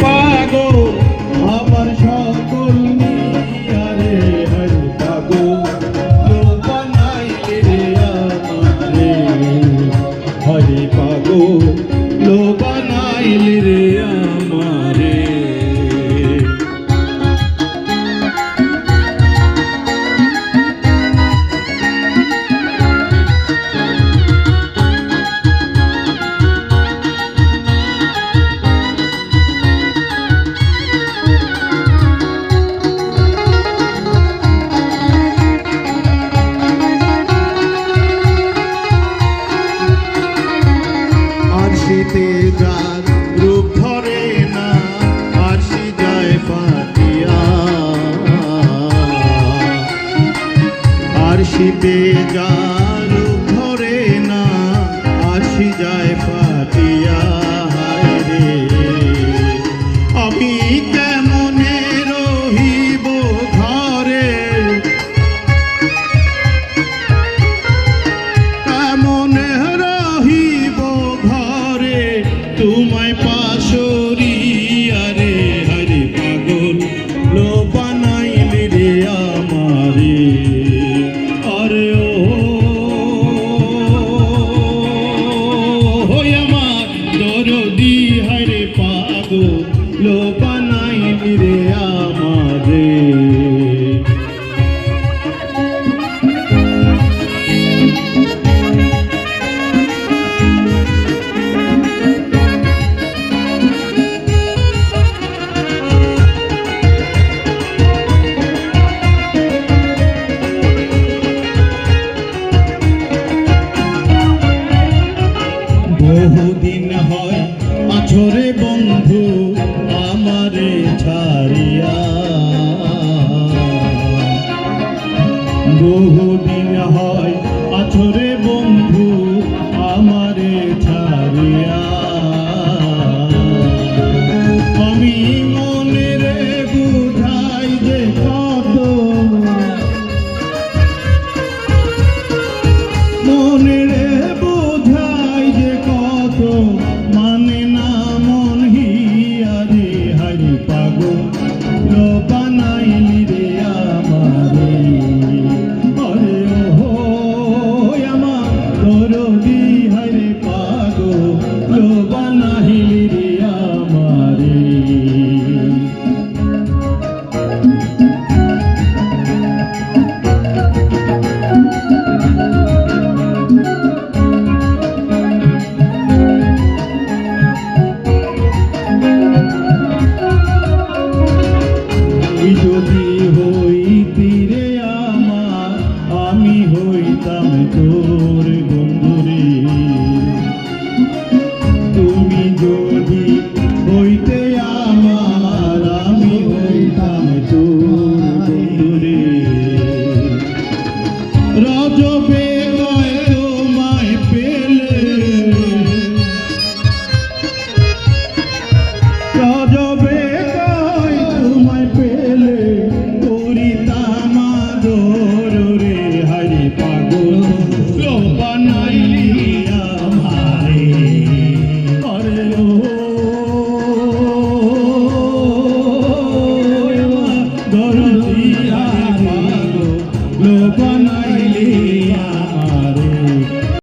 পাগল আমার সকল নিয়ারে হরি পাগল লো বানাইলে রে আমারে হরি পাগল লো বানাইলে রে আমারে আরশিতে যার রূপ ধরে না আরশি যায় ফাটিয়া আরশিতে যার রূপ ধরে না আরশি যায় ফাটিয়া হায় রে আমি কেমনে রহিব ঘরে কেমনে রহিব ঘরে তোমায় পাশরিয়া রে হরি পাগল লো বানাইলি রে আমারে আরে ও আমার দরদি হরি পাগল লো বানাইলি রে আমারে বহুদিন হয় আছরে বন্ধু আমারে ছাড়িয়া বহুদিন হয় আছরে